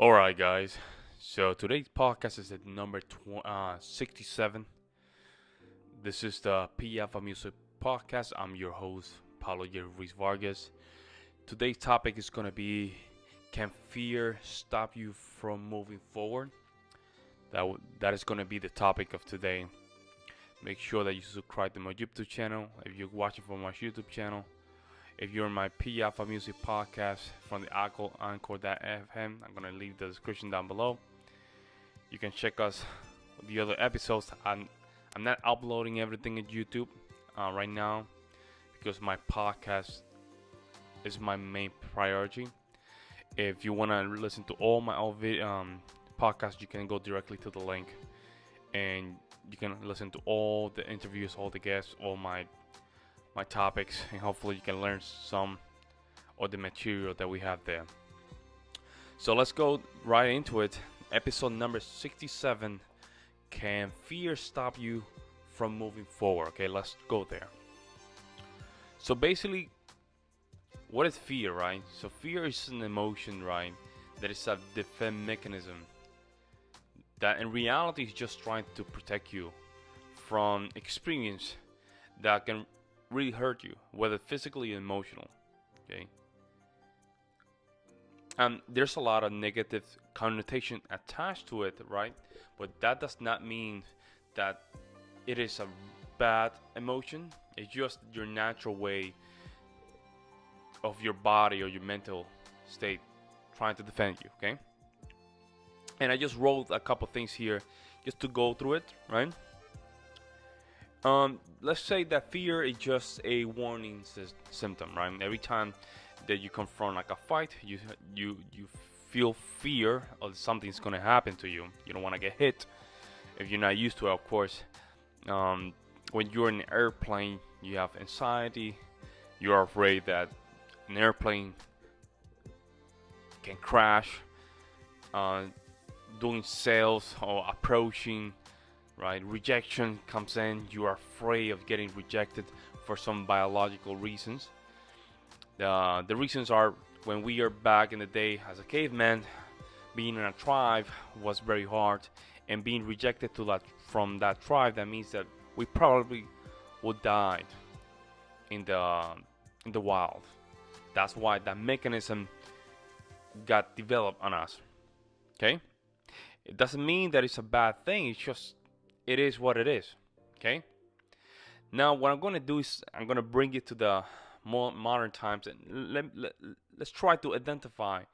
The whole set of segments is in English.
All right, guys. So today's podcast is at number 67. This is the PF Music Podcast. I'm your host, Paulo Ruiz Vargas. Today's topic is going to be, can fear stop you from moving forward? That is going to be the topic of today. Make sure that you subscribe to my YouTube channel if you're watching from my YouTube channel. If you're in my P Alpha Music podcast from the Anchor.fm, I'm going to leave the description down below. You can check us the other episodes. I'm not uploading everything at YouTube right now because my podcast is my main priority. If you want to listen to all my podcasts, you can go directly to the link and you can listen to all the interviews, all the guests, all my topics, and hopefully you can learn some of the material that we have there. So let's go right into it. Episode number 67. Can fear stop you from moving forward? Okay, let's go there. So basically, what is fear, right? So fear is an emotion, right? That is a defense mechanism that in reality is just trying to protect you from experience that can really hurt you, whether physically or emotional. Okay. And there's a lot of negative connotation attached to it, right? But that does not mean that it is a bad emotion. It's just your natural way of your body or your mental state trying to defend you, okay? And I just wrote a couple things here just to go through it, right? Let's say that fear is just a warning symptom, right? Every time that you confront like a fight, you feel fear of something's gonna happen to you. You don't want to get hit if you're not used to it, of course. When you're in an airplane, you have anxiety. You're afraid that an airplane can crash. Doing sales or approaching, right? Rejection comes in. You are afraid of getting rejected for some biological reasons. The reasons are when we are back in the day as a caveman, being in a tribe was very hard, and being rejected from that tribe, that means that we probably would die in the wild. That's why that mechanism got developed on us. Okay? It doesn't mean that it's a bad thing. It's just it is what it is. Okay? Now what I'm going to do is I'm going to bring it to the more modern times, and let's try to identify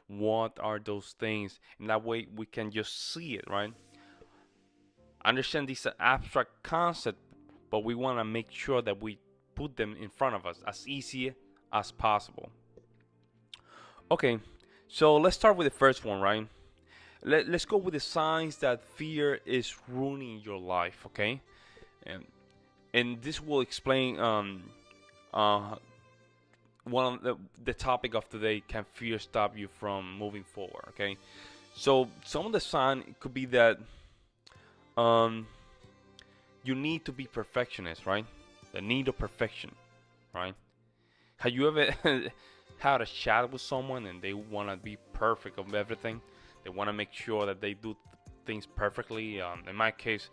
what are those things, and that way we can just see it, right? I understand these are abstract concept, but we want to make sure that we put them in front of us as easy as possible. Okay, so let's start with the first one, right? Let's go with the signs that fear is ruining your life, okay? And this will explain one of the topic of today: can fear stop you from moving forward? Okay, so some of the sign could be that you need to be perfectionist, right? The need of perfection, right? Have you ever had a chat with someone and they want to be perfect of everything? They want to make sure that they do things perfectly. In my case,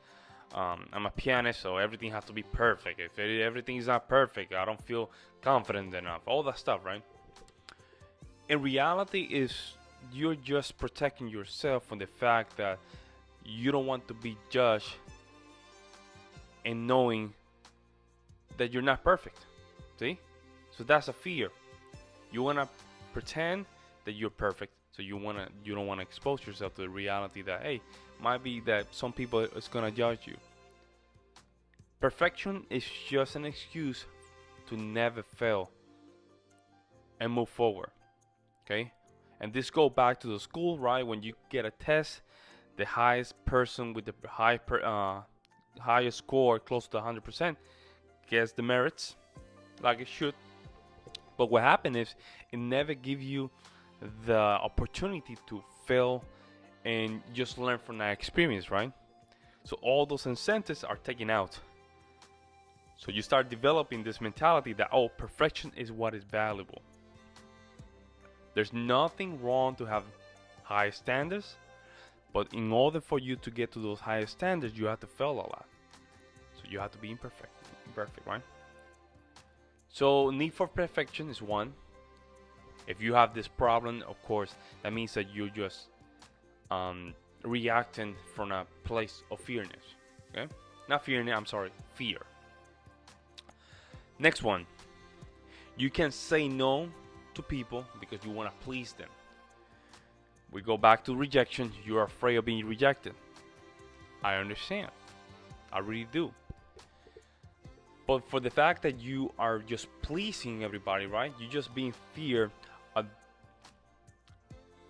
I'm a pianist, so everything has to be perfect. If everything is not perfect, I don't feel confident enough. All that stuff, right? In reality, is you're just protecting yourself from the fact that you don't want to be judged and knowing that you're not perfect. See? So that's a fear. You want to pretend that you're perfect, so you don't want to expose yourself to the reality that, hey, might be that some people is gonna judge you. Perfection is just an excuse to never fail and move forward. Okay? And this go back to the school, right? When you get a test, the highest person with the highest score, close to 100%, gets the merits, like it should. But what happens is it never gives you the opportunity to fail and just learn from that experience, right? So all those incentives are taken out. So you start developing this mentality that, oh, perfection is what is valuable. There's nothing wrong to have high standards, but in order for you to get to those higher standards, you have to fail a lot. So you have to be imperfect, right? So need for perfection is one. If you have this problem, of course, that means that you're just reacting from a place of fearness. Okay, not fearness. I'm sorry, fear. Next one, you can say no to people because you want to please them. We go back to rejection. You're afraid of being rejected. I understand. I really do. But for the fact that you are just pleasing everybody, right? You just being fear of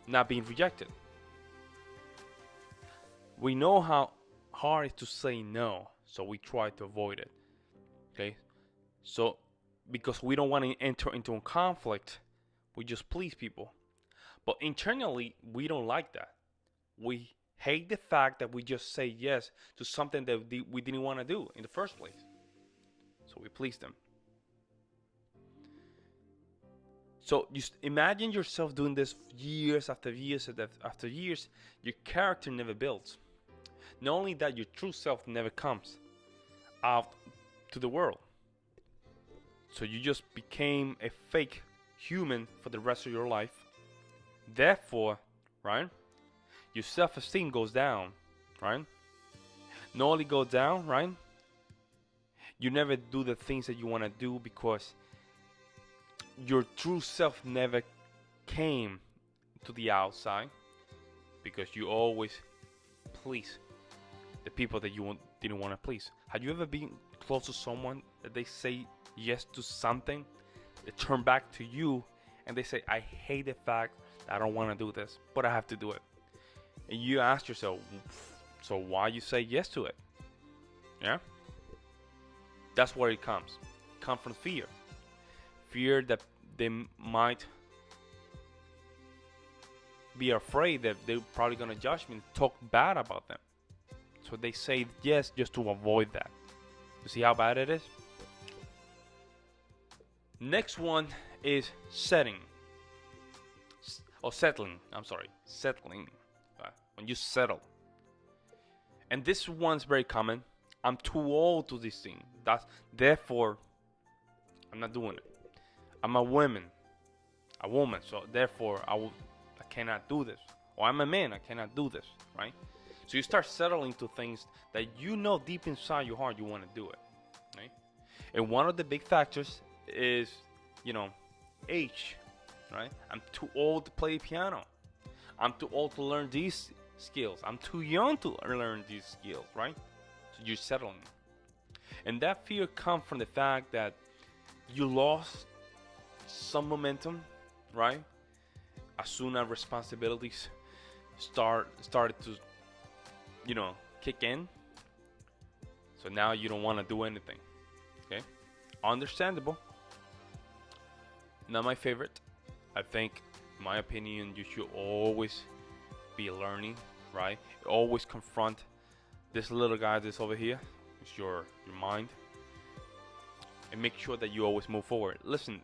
not being rejected. We know how hard it is to say no, so we try to avoid it. Okay? So because we don't want to enter into a conflict, we just please people. But internally, we don't like that. We hate the fact that we just say yes to something that we didn't want to do in the first place. So we please them. So just imagine yourself doing this years after years after years. Your character never builds. Not only that, your true self never comes out to the world. So you just became a fake human for the rest of your life. Therefore, right, your self-esteem goes down, right? Not only goes down, right? You never do the things that you want to do because your true self never came to the outside, because you always please the people that you didn't want to please. Have you ever been close to someone that they say yes to something, they turn back to you and they say, I hate the fact that I don't want to do this, but I have to do it. And you ask yourself, so why you say yes to it? Yeah? That's where it comes. It comes from fear. Fear that they might be afraid that they're probably going to judge me and talk bad about them. So they say yes just to avoid that. You see how bad it is? Next one is settling. Settling. When you settle. And this one's very common. I'm too old to this thing. Therefore, I'm not doing it. I'm a woman, so therefore I cannot do this. Or I'm a man, I cannot do this, right? So you start settling to things that you know deep inside your heart you want to do it, right? And one of the big factors is, age, right? I'm too old to play piano. I'm too old to learn these skills. I'm too young to learn these skills, right? So you're settling. And that fear comes from the fact that you lost some momentum, right? As soon as responsibilities started to, kick in. So now you don't want to do anything. Okay? Understandable. Not my favorite. I think, in my opinion, you should always be learning, right? Always confront this little guy that's over here. It's your mind. And make sure that you always move forward. Listen,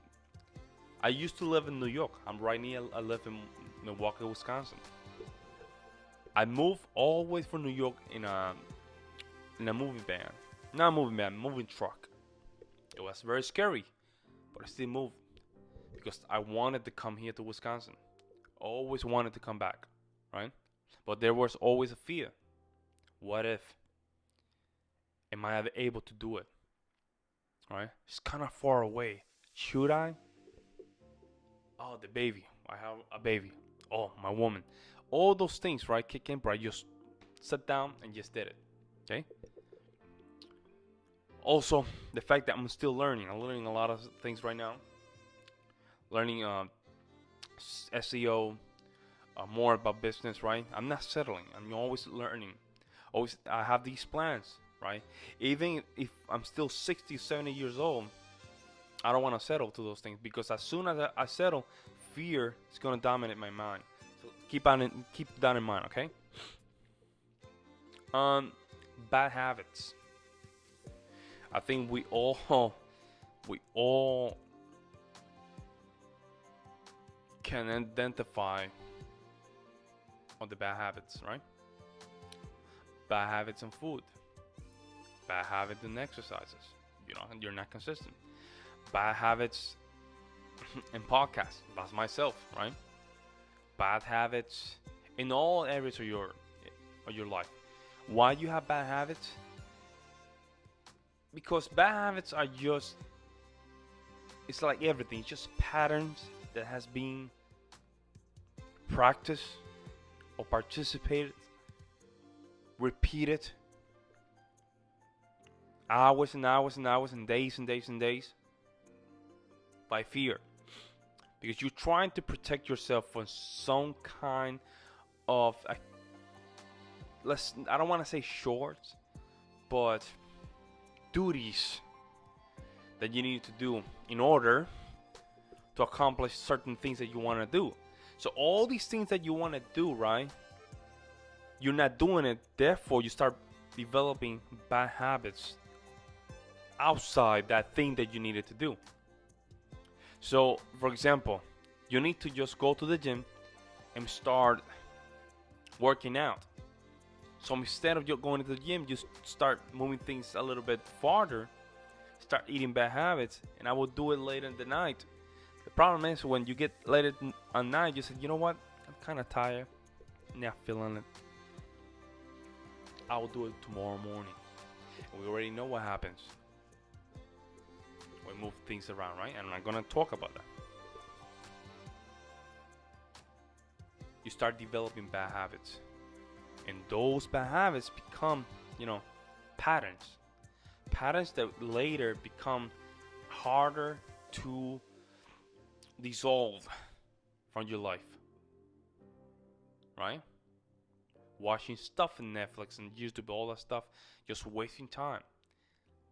I used to live in New York. I live in Milwaukee, Wisconsin. I moved all the way from New York in a moving van. Not a moving van, moving truck. It was very scary, but I still moved because I wanted to come here to Wisconsin. Always wanted to come back, right? But there was always a fear. What if? Am I able to do it? Right? It's kind of far away. Should I? Oh, the baby. I have a baby. Oh, my woman. All those things, right, kick in, but I just sat down and just did it. Okay? Also, the fact that I'm still learning. I'm learning a lot of things right now. Learning SEO, more about business, right? I'm not settling. I'm always learning. Always, I have these plans, right? Even if I'm still 60, 70 years old, I don't want to settle to those things, because as soon as I settle, fear is going to dominate my mind. So keep that in mind, okay? Bad habits. I think we all can identify of the bad habits, right? Bad habits in food, bad habits in exercises. You're not consistent. Bad habits in podcasts. That's myself, right? Bad habits in all areas of your life. Why you have bad habits? Because bad habits are just, it's like everything. It's just patterns that has been practiced or participated, repeated hours and hours and hours and days and days and days by fear. Because you're trying to protect yourself from some kind of, I don't want to say shorts, but duties that you need to do in order to accomplish certain things that you want to do. So all these things that you want to do, right? You're not doing it. Therefore, you start developing bad habits outside that thing that you needed to do. So, for example, you need to just go to the gym and start working out. So instead of you going to the gym, just start moving things a little bit farther. Start eating bad habits, and I will do it later in the night. The problem is when you get later at night, you say, you know what? I'm kind of tired. Not feeling it. I will do it tomorrow morning. And we already know what happens. We move things around, right? And I'm not gonna talk about that. You start developing bad habits, and those bad habits become, patterns. Patterns that later become harder to dissolve from your life, right? Watching stuff in Netflix and YouTube, all that stuff, just wasting time.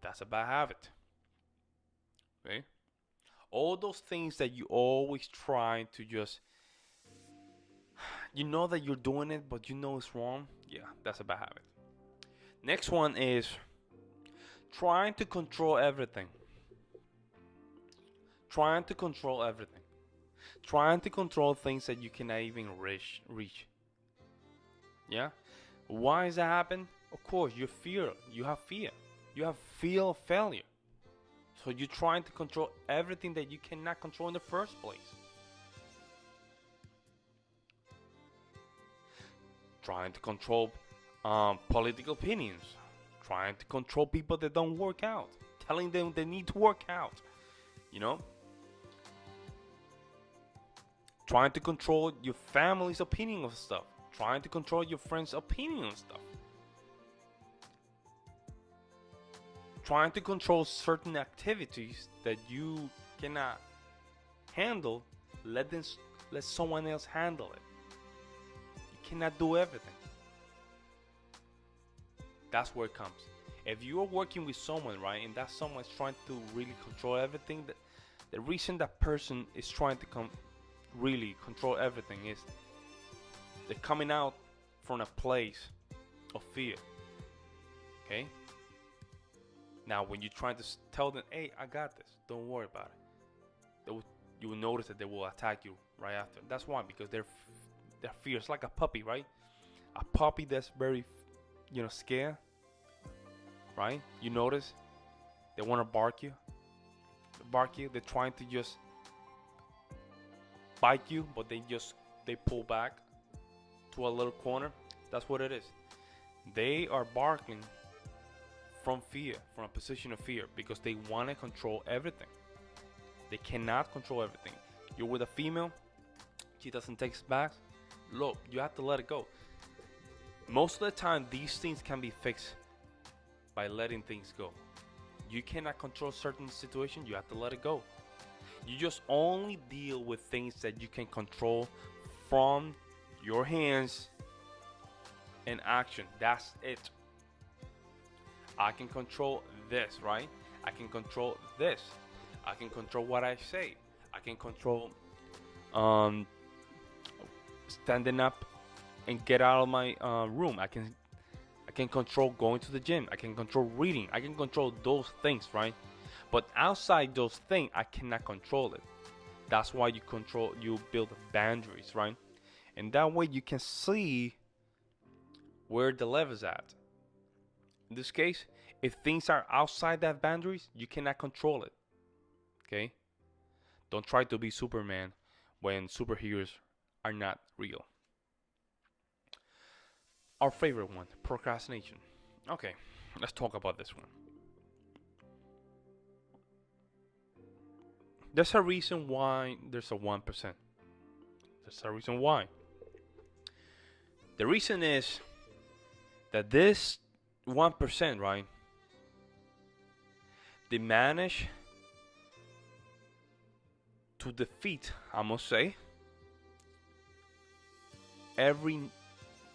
That's a bad habit. Okay? All those things that you always try to just, you know that you're doing it, but you know it's wrong. Yeah, that's a bad habit. Next one is trying to control everything. Trying to control everything. Trying to control things that you cannot even reach. Yeah? Why does that happen? Of course, you have fear. You have fear of failure. So you're trying to control everything that you cannot control in the first place. Trying to control political opinions. Trying to control people that don't work out. Telling them they need to work out. Trying to control your family's opinion of stuff. Trying to control your friends' opinion of stuff. Trying to control certain activities that you cannot handle. Let someone else handle it. You cannot do everything. That's where it comes. If you are working with someone, right, and that someone is trying to really control everything, the reason that person is trying to really control everything is they're coming out from a place of fear. Okay? Now, when you're trying to tell them, hey, I got this, don't worry about it, you will notice that they will attack you right after. That's why, because they're fierce, like a puppy, right? A puppy that's very, scared, right? You notice they want to bark you. They're trying to just bite you, but they pull back to a little corner. That's what it is. They are barking from fear, from a position of fear, because they want to control everything. They cannot control everything. You're with a female, she doesn't take baths. Look, you have to let it go. Most of the time, these things can be fixed by letting things go. You cannot control certain situations, you have to let it go. You just only deal with things that you can control from your hands and action. That's it. I can control this, right? I can control this. I can control what I say. I can control standing up and get out of my room. I can control going to the gym. I can control reading. I can control those things, right? But outside those things, I cannot control it. That's why you build boundaries, right? And that way you can see where the level is at. In this case, if things are outside that boundaries, you cannot control it. Okay? Don't try to be Superman when superheroes are not real. Our favorite one, procrastination. Okay, let's talk about this one. There's a reason why there's a 1%. There's a reason why. The reason is that this 1%, right? They manage to defeat, I must say, every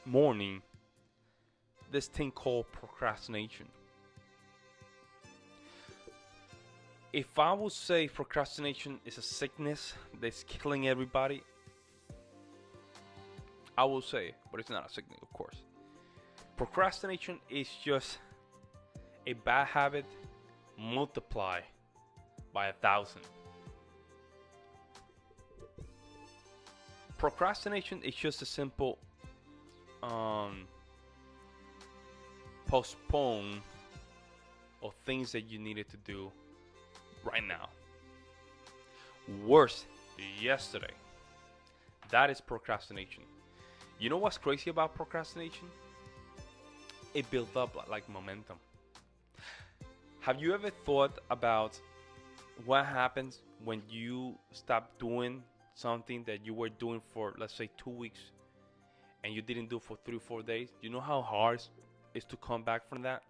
morning this thing called procrastination. If I would say procrastination is a sickness that's killing everybody, I will say, but it's not a sickness, of course. Procrastination is just a bad habit multiplied by 1,000. Procrastination is just a simple postpone of things that you needed to do right now. Worse, yesterday. That is procrastination. You know what's crazy about procrastination? It built up like momentum. Have you ever thought about what happens when you stop doing something that you were doing for, let's say, 2 weeks and you didn't do for 3 or 4 days? You know how hard it is to come back from that?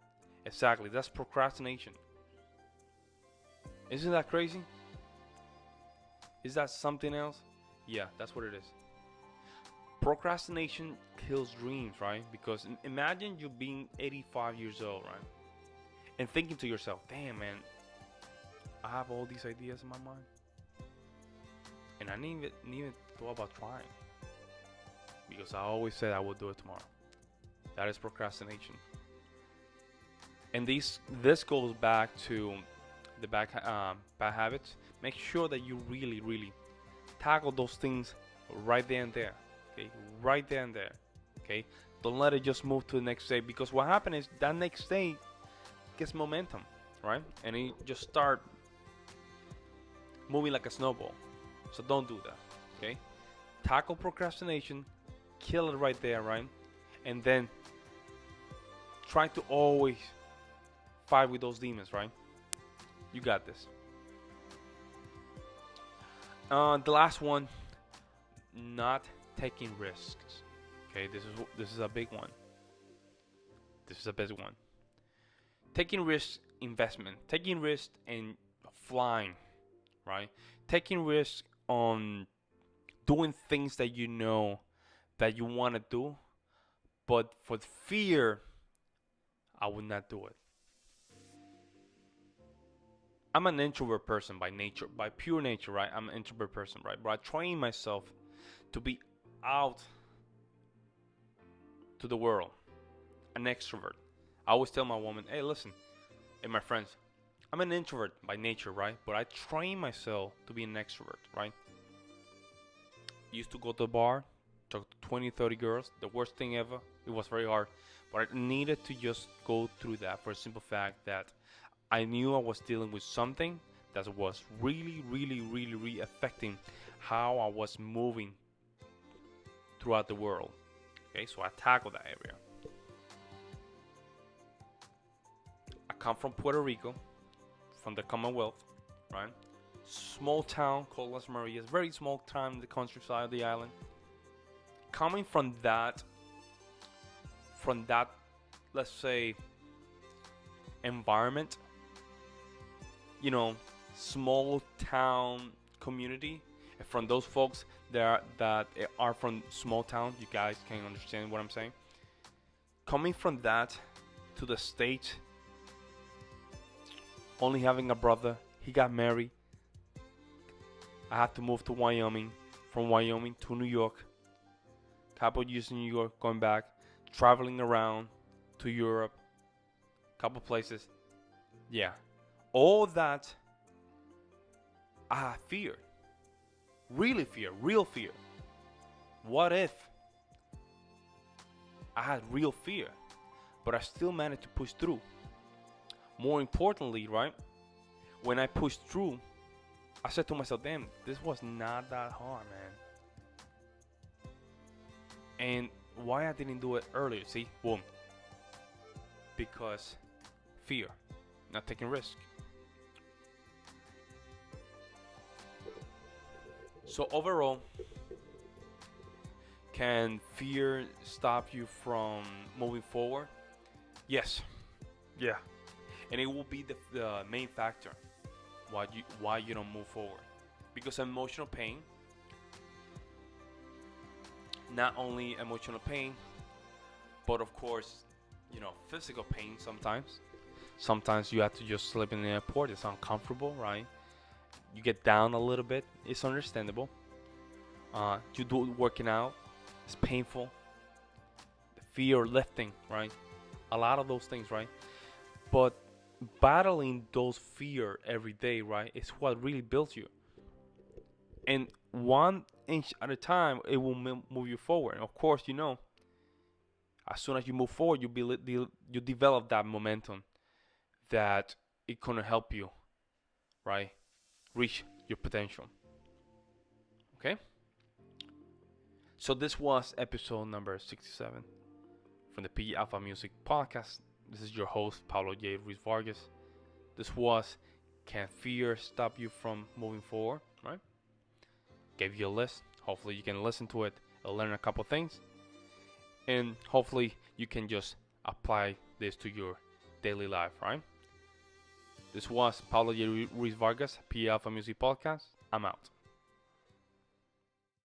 Exactly, that's procrastination. Isn't that crazy? Is that something else? Yeah, that's what it is. Procrastination kills dreams, right? Because imagine you being 85 years old, right? And thinking to yourself, damn, man, I have all these ideas in my mind. And I didn't even thought about trying. Because I always said I would do it tomorrow. That is procrastination. And this goes back to the bad habits. Make sure that you really, really tackle those things right there and there. Okay, right there and there. Okay, don't let it just move to the next day, because what happens is that next day gets momentum, right? And it just start moving like a snowball. So don't do that. Okay, tackle procrastination, kill it right there, right? And then try to always fight with those demons, right? You got this. The last one, not taking risks. Okay, this is a big one. This is a big one. Taking risks, investment. Taking risks in flying, right? Taking risks on doing things that you know that you want to do, but for fear, I would not do it. I'm an introvert person by nature, by pure nature, right? I'm an introvert person, right? But I train myself to be out to the world, an extrovert. I always tell my woman, hey, listen, and my friends, I'm an introvert by nature, right? But I train myself to be an extrovert, right? Used to go to the bar, talk to 20, 30 girls, the worst thing ever. It was very hard, but I needed to just go through that for a simple fact that I knew I was dealing with something that was really, really, really, really affecting how I was moving throughout the world. Okay, so I tackled that area. I come from Puerto Rico, from the Commonwealth, right? Small town called Las Marias, very small town in the countryside of the island. Coming from that, let's say, environment, you know, small town community, and from those folks that are from small town, you guys can understand what I'm saying. Coming from that to the States, only having a brother, he got married. I had to move to Wyoming, from Wyoming to New York. Couple years in New York, going back, traveling around to Europe, couple places. Yeah, all that I feared, really fear, real fear. What if I had real fear, but I still managed to push through? More importantly, right, when I pushed through, I said to myself, damn, this was not that hard, man. And why I didn't do it earlier? See, boom. Because fear, not taking risk. So overall, can fear stop you from moving forward? Yes. Yeah. And it will be the main factor why you don't move forward. Because emotional pain, not only emotional pain, but of course, physical pain sometimes. Sometimes you have to just sleep in the airport. It's uncomfortable, right? You get down a little bit. It's understandable. You do working out. It's painful. The fear lifting, right? A lot of those things, right? But battling those fear every day, right, is what really builds you. And 1 inch at a time, it will move you forward. Of course, as soon as you move forward, you develop that momentum that it gonna help you, right, reach your potential. Okay. So this was episode number 67 from the P Alpha Music Podcast. This is your host, Paulo J. Ruiz Vargas. This was Can Fear Stop You from Moving Forward? Right? Gave you a list. Hopefully you can listen to it and learn a couple things. And hopefully you can just apply this to your daily life, right? This was Paulo J. Ruiz Vargas, P Alpha Music Podcast. I'm out.